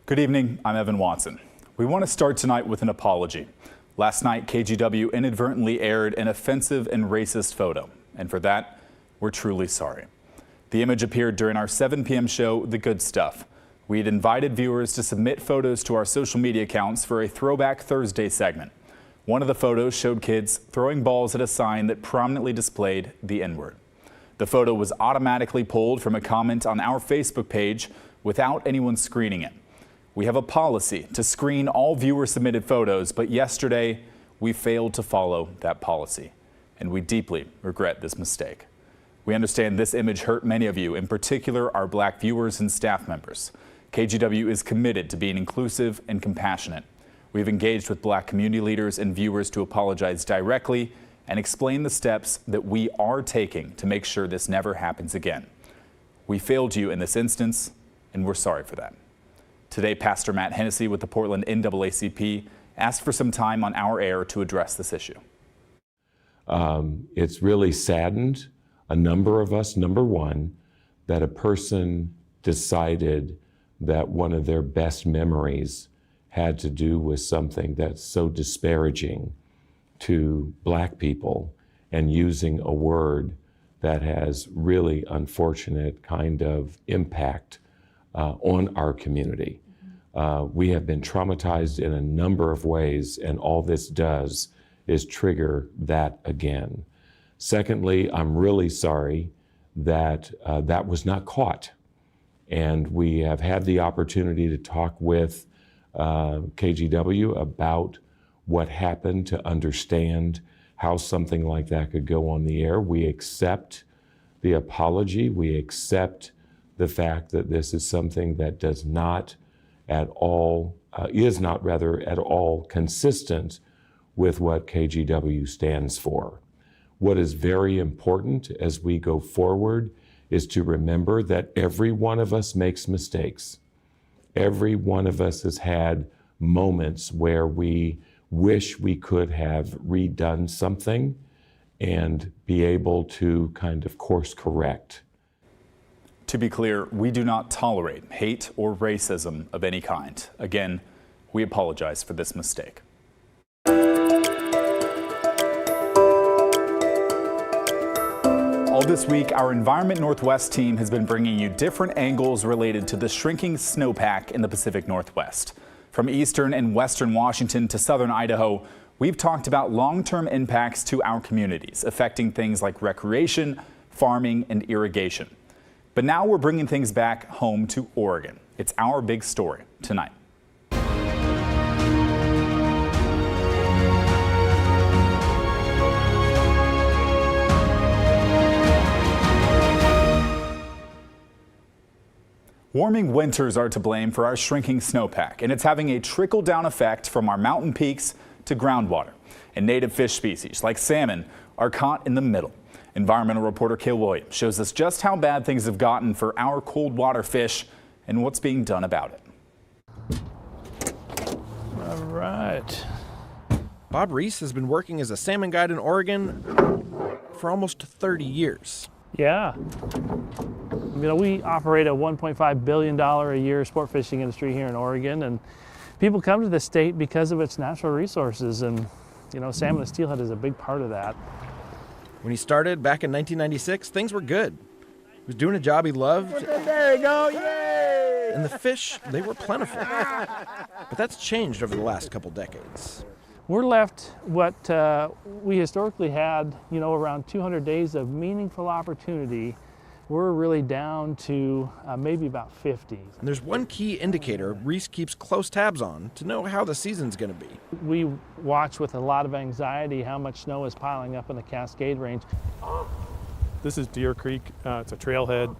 Good evening, I'm Evan Watson. We want to start tonight with an apology. Last night, KGW inadvertently aired an offensive and racist photo, and for that, we're truly sorry. The image appeared during our 7 p.m. show, The Good Stuff. We had invited viewers to submit photos to our social media accounts for a Throwback Thursday segment. One of the photos showed kids throwing balls at a sign that prominently displayed the N-word. The photo was automatically pulled from a comment on our Facebook page without anyone screening it. We have a policy to screen all viewer-submitted photos, but yesterday we failed to follow that policy, and we deeply regret this mistake. We understand this image hurt many of you, in particular our black viewers and staff members. KGW is committed to being inclusive and compassionate. We've engaged with black community leaders and viewers to apologize directly and explain the steps that we are taking to make sure this never happens again. We failed you in this instance, and we're sorry for that. Today, Pastor Matt Hennessy with the Portland NAACP asked for some time on our air to address this issue. It's really saddened a number of us, number one, that a person decided that one of their best memories had to do with something that's so disparaging to black people and using a word that has really unfortunate kind of impact on our community. We have been traumatized in a number of ways, and all this does is trigger that again. Secondly, I'm really sorry that that was not caught. And we have had the opportunity to talk with KGW about what happened, to understand how something like that could go on the air. We accept the apology. We accept the fact that this is something that does not at all, is not rather at all consistent with what KGW stands for. What is very important as we go forward is to remember that every one of us makes mistakes. Every one of us has had moments where we wish we could have redone something and be able to kind of course correct. To be clear, we do not tolerate hate or racism of any kind. Again, we apologize for this mistake. All this week, our Environment Northwest team has been bringing you different angles related to the shrinking snowpack in the Pacific Northwest. From eastern and western Washington to southern Idaho, we've talked about long-term impacts to our communities, affecting things like recreation, farming, and irrigation. But now we're bringing things back home to Oregon. It's our big story tonight. Warming winters are to blame for our shrinking snowpack, and it's having a trickle-down effect from our mountain peaks to groundwater. And native fish species like salmon are caught in the middle. Environmental reporter Kale Williams shows us just how bad things have gotten for our cold water fish and what's being done about it. All right. Bob Reese has been working as a salmon guide in Oregon for almost 30 years. Yeah. You know, we operate a $1.5 billion a year sport fishing industry here in Oregon, and people come to the state because of its natural resources, and, you know, salmon and steelhead is a big part of that. When he started back in 1996, things were good. He was doing a job he loved. There you go, yay! And the fish, they were plentiful. But that's changed over the last couple decades. We're left what we historically had, you know, around 200 days of meaningful opportunity. We're really down to maybe about 50. And there's one key indicator Reese keeps close tabs on to know how the season's going to be. We watch with a lot of anxiety how much snow is piling up in the Cascade Range. This is Deer Creek. It's a trailhead.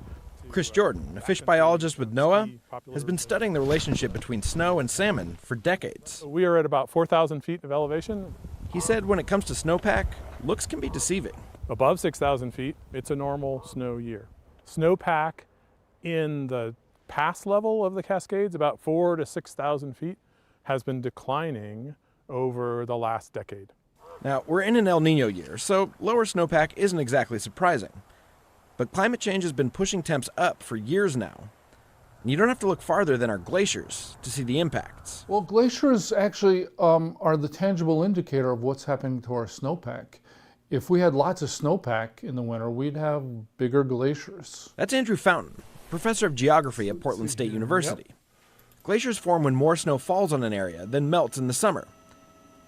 Chris Jordan, a fish biologist with NOAA, has been studying the relationship between snow and salmon for decades. We are at about 4,000 feet of elevation. He said when it comes to snowpack, looks can be deceiving. Above 6,000 feet, it's a normal snow year. Snowpack in the pass level of the Cascades, about 4,000 to 6,000 feet, has been declining over the last decade. Now, we're in an El Nino year, so lower snowpack isn't exactly surprising. But climate change has been pushing temps up for years now. And you don't have to look farther than our glaciers to see the impacts. Well, glaciers actually are the tangible indicator of what's happening to our snowpack. If we had lots of snowpack in the winter, we'd have bigger glaciers. That's Andrew Fountain, professor of geography at Portland State University. Yep. Glaciers form when more snow falls on an area than melts in the summer.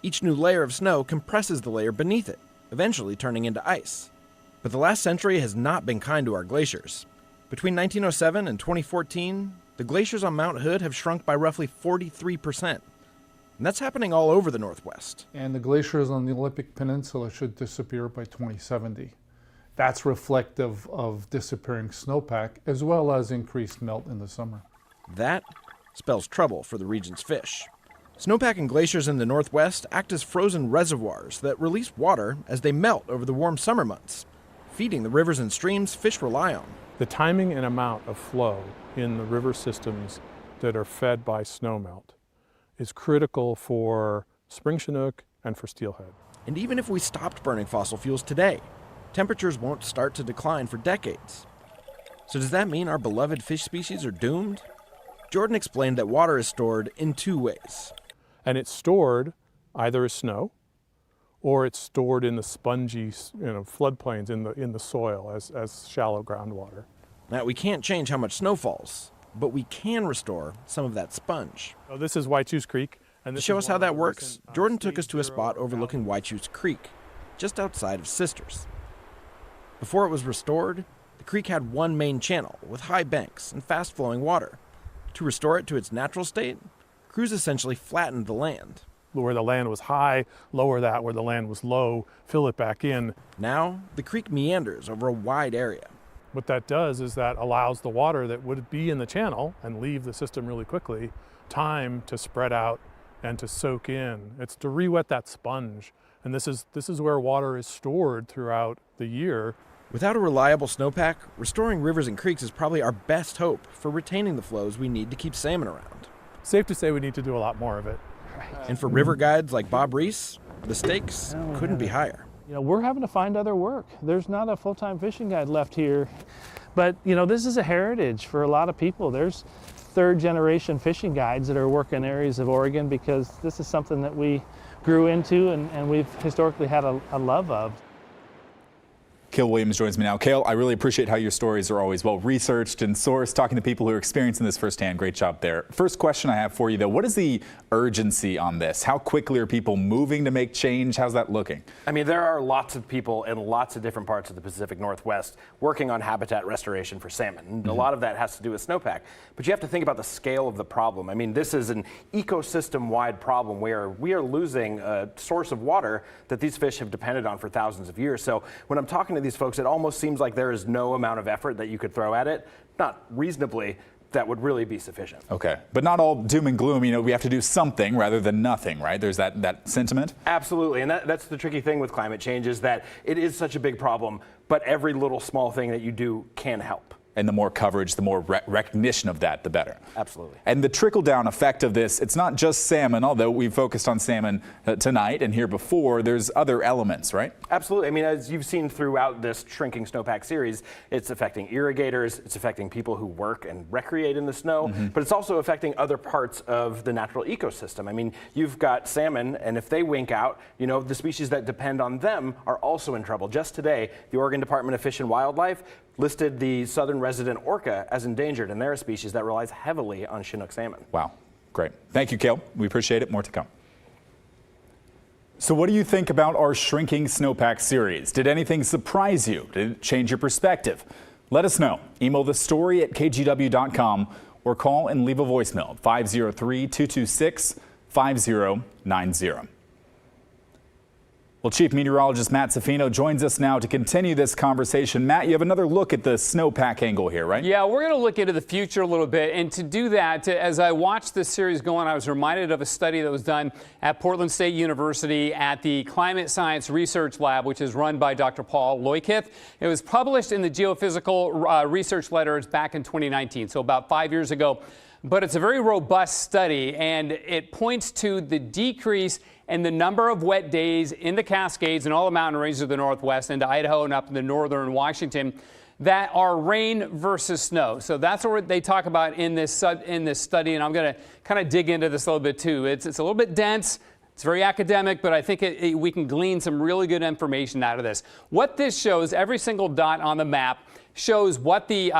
Each new layer of snow compresses the layer beneath it, eventually turning into ice. But the last century has not been kind to our glaciers. Between 1907 and 2014, the glaciers on Mount Hood have shrunk by roughly 43%. And that's happening all over the Northwest. And the glaciers on the Olympic Peninsula should disappear by 2070. That's reflective of disappearing snowpack as well as increased melt in the summer. That spells trouble for the region's fish. Snowpack and glaciers in the Northwest act as frozen reservoirs that release water as they melt over the warm summer months, feeding the rivers and streams fish rely on. The timing and amount of flow in the river systems that are fed by snowmelt is critical for spring chinook and for steelhead. And even if we stopped burning fossil fuels today, temperatures won't start to decline for decades. So does that mean our beloved fish species are doomed? Jordan explained that water is stored in two ways. And it's stored either as snow or it's stored in the spongy, floodplains in the soil as shallow groundwater. Now, we can't change how much snow falls, but we can restore some of that sponge. So this is Whitechoose Creek. And to show us how that works, Jordan took us to a spot overlooking Whitechoose Creek, just outside of Sisters. Before it was restored, the creek had one main channel with high banks and fast-flowing water. To restore it to its natural state, crews essentially flattened the land. Where the land was high, lower that. Where the land was low, fill it back in. Now, the creek meanders over a wide area. What that does is that allows the water that would be in the channel and leave the system really quickly, time to spread out and to soak in. It's to re-wet that sponge. And this is where water is stored throughout the year. Without a reliable snowpack, restoring rivers and creeks is probably our best hope for retaining the flows we need to keep salmon around. Safe to say we need to do a lot more of it. And for river guides like Bob Reese, the stakes couldn't be higher. We're having to find other work. There's not a full-time fishing guide left here. But, this is a heritage for a lot of people. There's third-generation fishing guides that are working areas of Oregon because this is something that we grew into and we've historically had a love of. Cale Williams joins me now. Cale, I really appreciate how your stories are always well researched and sourced, talking to people who are experiencing this firsthand. Great job there. First question I have for you, though, what is the urgency on this? How quickly are people moving to make change? How's that looking? I mean, there are lots of people in lots of different parts of the Pacific Northwest working on habitat restoration for salmon. And a lot of that has to do with snowpack. But you have to think about the scale of the problem. I mean, this is an ecosystem-wide problem where we are losing a source of water that these fish have depended on for thousands of years. So when I'm talking to these folks, it almost seems like there is no amount of effort that you could throw at it, not reasonably, that would really be sufficient. Okay, but not all doom and gloom. We have to do something rather than nothing, right? There's that sentiment? Absolutely, and that's the tricky thing with climate change is that it is such a big problem, but every little small thing that you do can help. And the more coverage, the more recognition of that, the better. Absolutely. And the trickle-down effect of this, it's not just salmon, although we've focused on salmon tonight and here before, there's other elements, right? Absolutely. I mean, as you've seen throughout this Shrinking Snowpack series, it's affecting irrigators, it's affecting people who work and recreate in the snow, but it's also affecting other parts of the natural ecosystem. I mean, you've got salmon, and if they wink out, the species that depend on them are also in trouble. Just today, the Oregon Department of Fish and Wildlife listed the southern resident orca as endangered, and they're a species that relies heavily on Chinook salmon. Wow, great. Thank you, Cale. We appreciate it. More to come. So what do you think about our Shrinking Snowpack series? Did anything surprise you? Did it change your perspective? Let us know. Email the story at kgw.com or call and leave a voicemail, 503-226-5090. Well, Chief Meteorologist Matt Safino joins us now to continue this conversation. Matt, you have another look at the snowpack angle here, right? Yeah, we're going to look into the future a little bit. And to do that, as I watched this series go on, I was reminded of a study that was done at Portland State University at the Climate Science Research Lab, which is run by Dr. Paul Loikith. It was published in the Geophysical Research Letters back in 2019, so about 5 years ago. But it's a very robust study, and it points to the decrease in the number of wet days in the Cascades and all the mountain ranges of the Northwest into Idaho and up in the northern Washington that are rain versus snow. So that's what they talk about in this study, and I'm going to kind of dig into this a little bit too. It's a little bit dense. It's very academic, but I think we can glean some really good information out of this. What this shows, every single dot on the map shows what the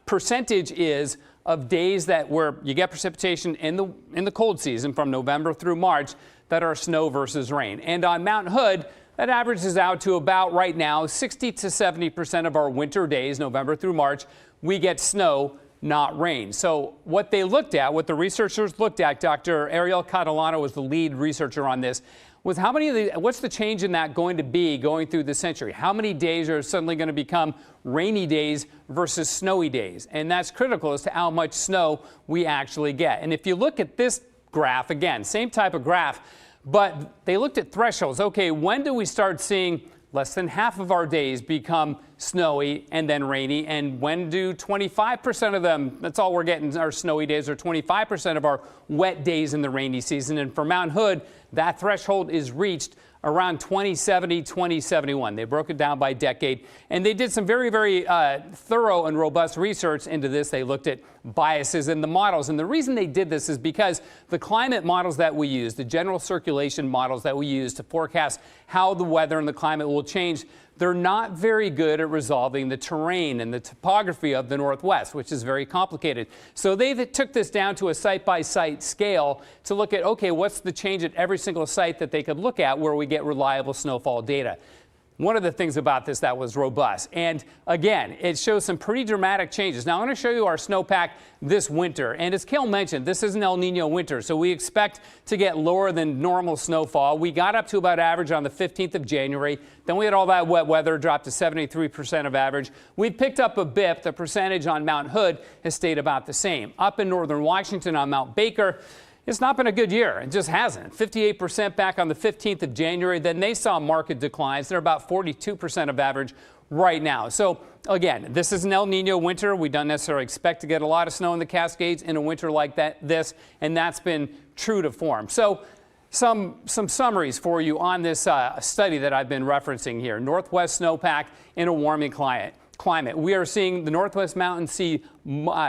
percentage is of days where you get precipitation in the cold season from November through March that are snow versus rain. And on Mount Hood, that averages out to about right now 60 to 70% of our winter days, November through March, we get snow, not rain. So what they looked at, what the researchers looked at, Dr. Ariel Catalano was the lead researcher on this, was what's the change in that going to be going through the century? How many days are suddenly going to become rainy days versus snowy days? And that's critical as to how much snow we actually get. And if you look at this graph, again, same type of graph, but they looked at thresholds. Okay, when do we start seeing less than half of our days become snowy and then rainy? And when do 25% of them, that's all we're getting, our snowy days, or 25% of our wet days in the rainy season? And for Mount Hood, that threshold is reached around 2070, 2071. They broke it down by decade, and they did some very, very thorough and robust research into this. They looked at biases in the models, and the reason they did this is because the climate models that we use, the general circulation models that we use to forecast how the weather and the climate will change, they're not very good at resolving the terrain and the topography of the Northwest, which is very complicated. So they took this down to a site-by-site scale to look at, okay, what's the change at every single site that they could look at where we get reliable snowfall data. One of the things about this that was robust. And again, it shows some pretty dramatic changes. Now, I'm going to show you our snowpack this winter. And as Cale mentioned, this is an El Nino winter, so we expect to get lower than normal snowfall. We got up to about average on the 15th of January. Then we had all that wet weather, dropped to 73% of average. We picked up a bit. The percentage on Mount Hood has stayed about the same. Up in northern Washington on Mount Baker, it's not been a good year. It just hasn't. 58% back on the 15th of January. Then they saw market declines. They're about 42% of average right now. So again, this is an El Nino winter. We don't necessarily expect to get a lot of snow in the Cascades in a winter like this, and that's been true to form. So some summaries for you on this study that I've been referencing here. Northwest snowpack in a warming climate. We are seeing the Northwest Mountains see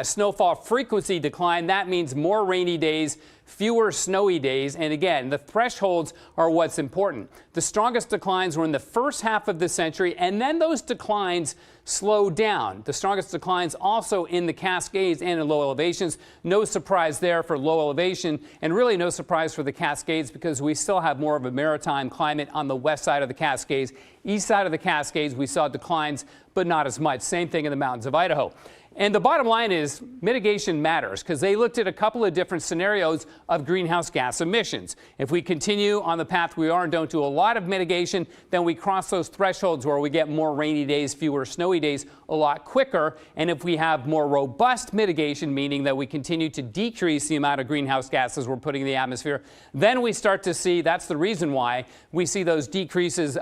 snowfall frequency decline. That means more rainy days, fewer snowy days. And again, the thresholds are what's important. The strongest declines were in the first half of the century, and then those declines slowed down. The strongest declines also in the Cascades and in low elevations. No surprise there for low elevation, and really no surprise for the Cascades because we still have more of a maritime climate on the west side of the Cascades. East side of the Cascades, we saw declines, but not as much. Same thing in the mountains of Idaho. And the bottom line is mitigation matters because they looked at a couple of different scenarios of greenhouse gas emissions. If we continue on the path we are and don't do a lot of mitigation, then we cross those thresholds where we get more rainy days, fewer snowy days a lot quicker. And if we have more robust mitigation, meaning that we continue to decrease the amount of greenhouse gases we're putting in the atmosphere, then we start to see, that's the reason why we see those decreases,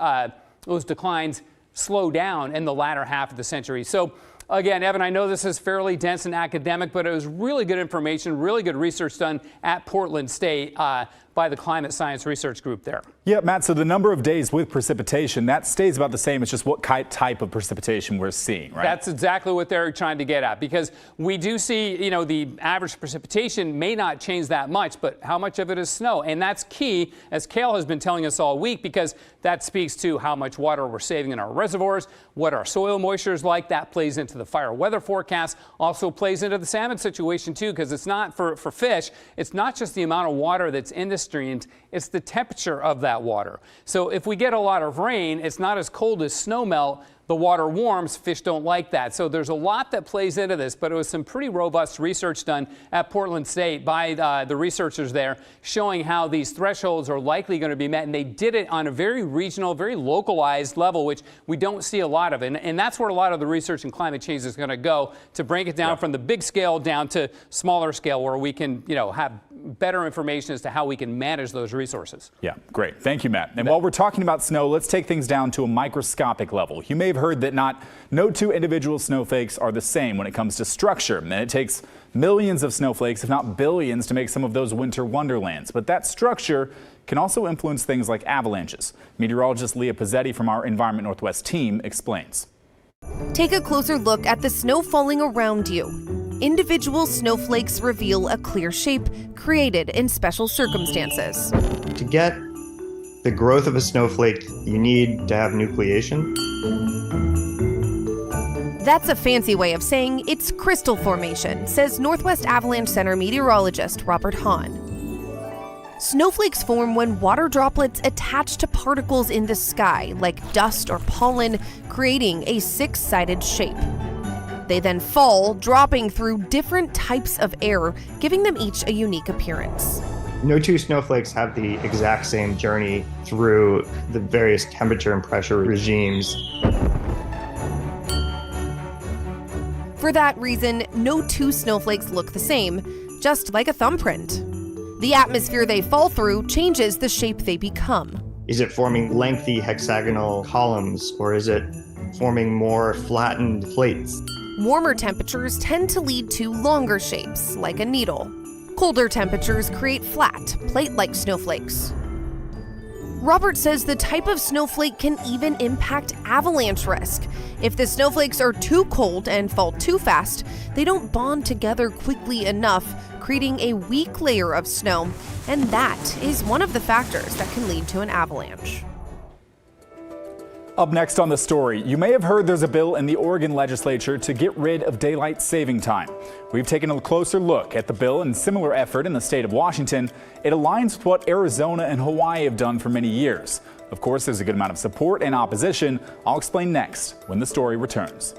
those declines slow down in the latter half of the century. So again, Evan, I know this is fairly dense and academic, but it was really good information, really good research done at Portland State by the Climate Science Research Group there. Yeah, Matt, so the number of days with precipitation, that stays about the same. It's just what type of precipitation we're seeing, right? That's exactly what they're trying to get at, because we do see, you know, the average precipitation may not change that much, but how much of it is snow? And that's key, as Cale has been telling us all week, because that speaks to how much water we're saving in our reservoirs, what our soil moisture is like. That plays into the fire weather forecast, also plays into the salmon situation too, because it's not for fish, it's not just the amount of water that's in the streams, it's the temperature of that water. So if we get a lot of rain, it's not as cold as snow melt. The water warms, fish don't like that. So there's a lot that plays into this, but it was some pretty robust research done at Portland State by the researchers there, showing how these thresholds are likely going to be met. And they did it on a very regional, very localized level, which we don't see a lot of. And that's where a lot of the research in climate change is going to go, to break it down from the big scale down to smaller scale, where we can, you know, have better information as to how we can manage those resources. Yeah, great. Thank you, Matt. And while we're talking about snow, let's take things down to a microscopic level. You may have heard that no two individual snowflakes are the same when it comes to structure. And it takes millions of snowflakes, if not billions, to make some of those winter wonderlands. But that structure can also influence things like avalanches. Meteorologist Leah Pizzetti from our Environment Northwest team explains. Take a closer look at the snow falling around you. Individual snowflakes reveal a clear shape created in special circumstances. To get the growth of a snowflake, you need to have nucleation. That's a fancy way of saying it's crystal formation, says Northwest Avalanche Center meteorologist Robert Hahn. Snowflakes form when water droplets attach to particles in the sky, like dust or pollen, creating a six-sided shape. They then fall, dropping through different types of air, giving them each a unique appearance. No two snowflakes have the exact same journey through the various temperature and pressure regimes. For that reason, no two snowflakes look the same, just like a thumbprint. The atmosphere they fall through changes the shape they become. Is it forming lengthy hexagonal columns, or is it forming more flattened plates? Warmer temperatures tend to lead to longer shapes, like a needle. Colder temperatures create flat, plate-like snowflakes. Robert says the type of snowflake can even impact avalanche risk. If the snowflakes are too cold and fall too fast, they don't bond together quickly enough, creating a weak layer of snow, and that is one of the factors that can lead to an avalanche. Up next on the story, you may have heard there's a bill in the Oregon legislature to get rid of daylight saving time. We've taken a closer look at the bill and similar effort in the state of Washington. It aligns with what Arizona and Hawaii have done for many years. Of course, there's a good amount of support and opposition. I'll explain next when the story returns.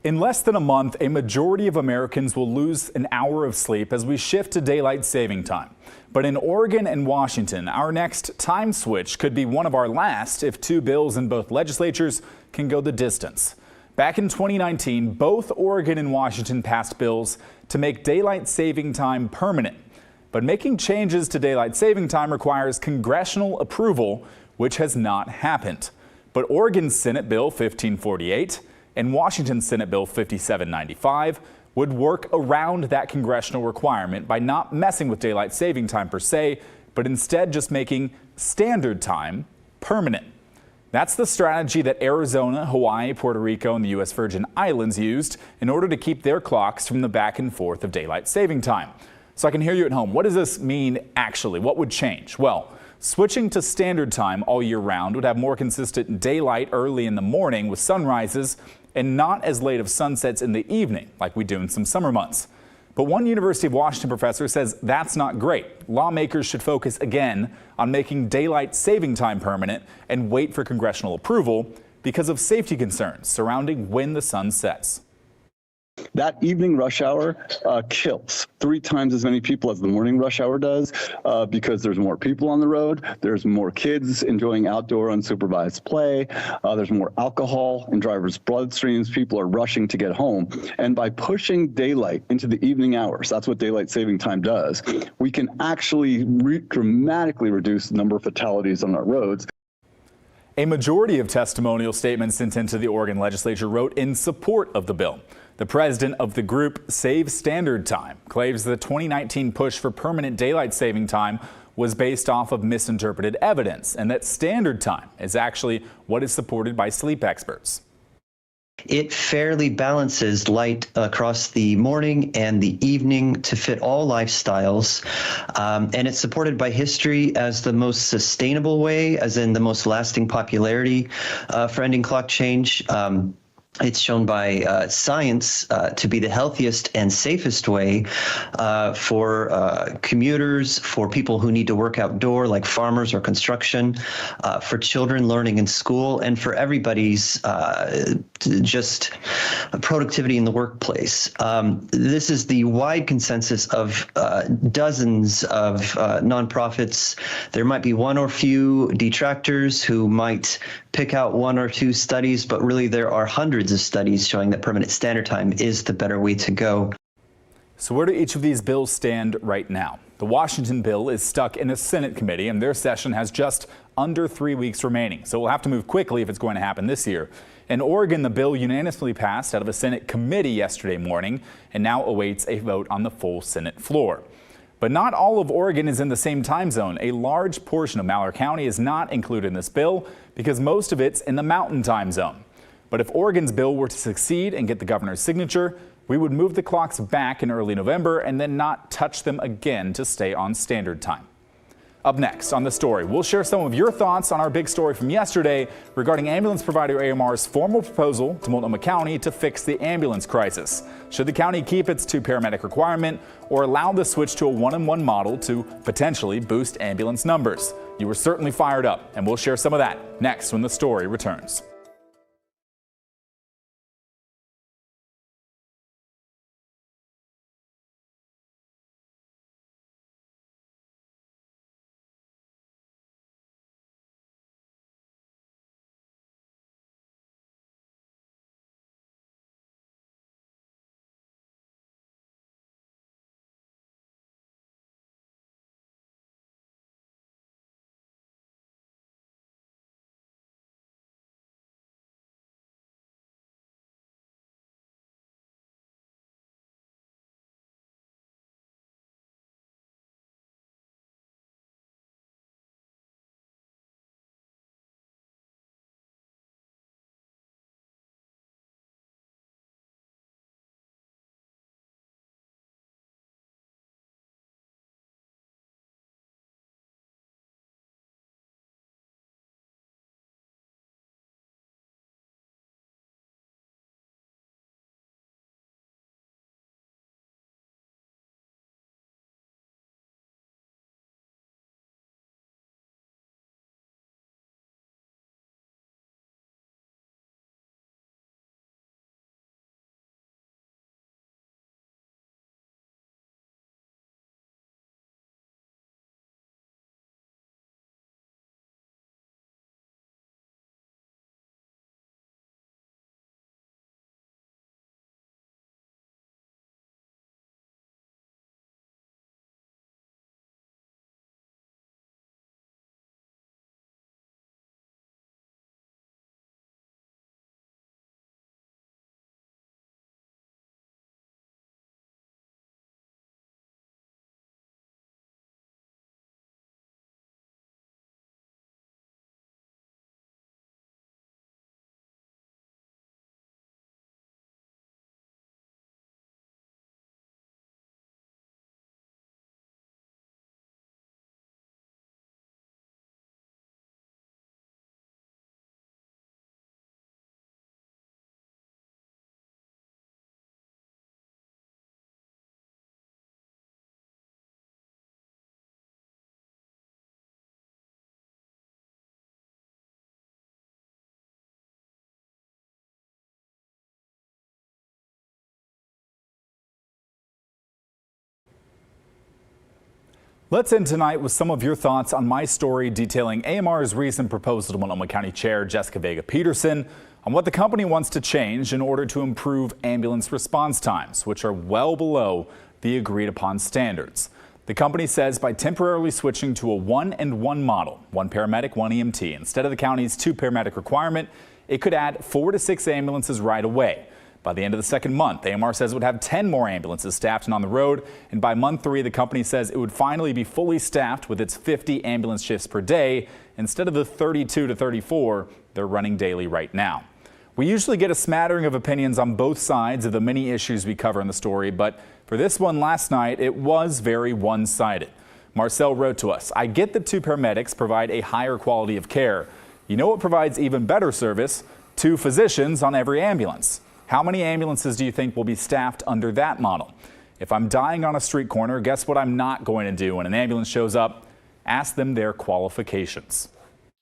In less than a month, a majority of Americans will lose an hour of sleep as we shift to daylight saving time. But in Oregon and Washington, our next time switch could be one of our last if two bills in both legislatures can go the distance. Back in 2019, both Oregon and Washington passed bills to make daylight saving time permanent. But making changes to daylight saving time requires congressional approval, which has not happened. But Oregon's Senate Bill 1548 and Washington's Senate Bill 5795 would work around that congressional requirement by not messing with daylight saving time per se, but instead just making standard time permanent. That's the strategy that Arizona, Hawaii, Puerto Rico, and the U.S. Virgin Islands used in order to keep their clocks from the back and forth of daylight saving time. So I can hear you at home. What does this mean actually? What would change? Well, switching to standard time all year round would have more consistent daylight early in the morning with sunrises and not as late of sunsets in the evening like we do in some summer months. But one University of Washington professor says that's not great. Lawmakers should focus again on making daylight saving time permanent and wait for congressional approval because of safety concerns surrounding when the sun sets. That evening rush hour kills 3 times as many people as the morning rush hour does because there's more people on the road, there's more kids enjoying outdoor unsupervised play, there's more alcohol in drivers' bloodstreams, people are rushing to get home. And by pushing daylight into the evening hours, that's what daylight saving time does, we can actually dramatically reduce the number of fatalities on our roads. A majority of testimonial statements sent into the Oregon legislature wrote in support of the bill. The president of the group Save Standard Time claims the 2019 push for permanent daylight saving time was based off of misinterpreted evidence and that standard time is actually what is supported by sleep experts. It fairly balances light across the morning and the evening to fit all lifestyles, and it's supported by history as the most sustainable way, as in the most lasting popularity for ending clock change. It's shown by science to be the healthiest and safest way for commuters, for people who need to work outdoor like farmers or construction, for children learning in school, and for everybody's just productivity in the workplace. This is the wide consensus of dozens of nonprofits. There might be one or few detractors who might pick out 1 or 2 studies, but really there are hundreds of studies showing that permanent standard time is the better way to go. So where do each of these bills stand right now? The Washington bill is stuck in a Senate committee and their session has just under 3 weeks remaining. So we'll have to move quickly if it's going to happen this year. In Oregon, the bill unanimously passed out of a Senate committee yesterday morning and now awaits a vote on the full Senate floor. But not all of Oregon is in the same time zone. A large portion of Malheur County is not included in this bill because most of it's in the mountain time zone. But if Oregon's bill were to succeed and get the governor's signature, we would move the clocks back in early November and then not touch them again to stay on standard time. Up next on The Story, we'll share some of your thoughts on our big story from yesterday regarding ambulance provider AMR's formal proposal to Multnomah County to fix the ambulance crisis. Should the county keep its 2 paramedic requirement or allow the switch to a 1-on-1 model to potentially boost ambulance numbers? You were certainly fired up, and we'll share some of that next when The Story returns. Let's end tonight with some of your thoughts on my story detailing AMR's recent proposal to Multnomah County Chair Jessica Vega-Peterson on what the company wants to change in order to improve ambulance response times, which are well below the agreed upon standards. The company says by temporarily switching to a 1-and-1 model, 1 paramedic, 1 EMT, instead of the county's 2 paramedic requirement, it could add 4 to 6 ambulances right away. By the end of the second month, AMR says it would have 10 more ambulances staffed and on the road. And by month 3, the company says it would finally be fully staffed with its 50 ambulance shifts per day instead of the 32 to 34 they're running daily right now. We usually get a smattering of opinions on both sides of the many issues we cover in the story, but for this one last night, it was very one-sided. Marcel wrote to us, "I get that 2 paramedics provide a higher quality of care. You know what provides even better service? 2 physicians on every ambulance. How many ambulances do you think will be staffed under that model? If I'm dying on a street corner, guess what I'm not going to do when an ambulance shows up? Ask them their qualifications."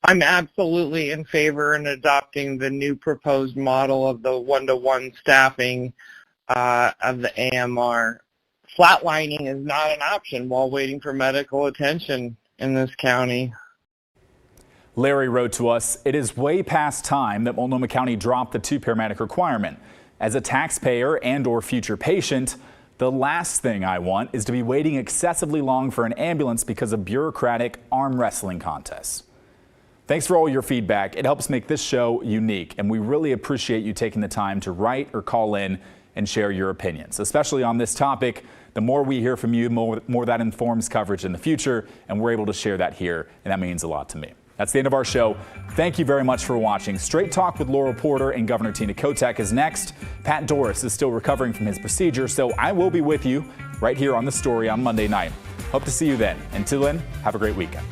I'm absolutely in favor in adopting the new proposed model of the 1-to-1 staffing of the AMR. Flatlining is not an option while waiting for medical attention in this county. Larry wrote to us, "It is way past time that Multnomah County dropped the 2 paramedic requirement. As a taxpayer and/or future patient, the last thing I want is to be waiting excessively long for an ambulance because of bureaucratic arm wrestling contests." Thanks for all your feedback. It helps make this show unique, and we really appreciate you taking the time to write or call in and share your opinions, especially on this topic. The more we hear from you, the more that informs coverage in the future, and we're able to share that here, and that means a lot to me. That's the end of our show. Thank you very much for watching. Straight Talk with Laurel Porter and Governor Tina Kotek is next. Pat Doris is still recovering from his procedure, so I will be with you right here on The Story on Monday night. Hope to see you then. Until then, have a great weekend.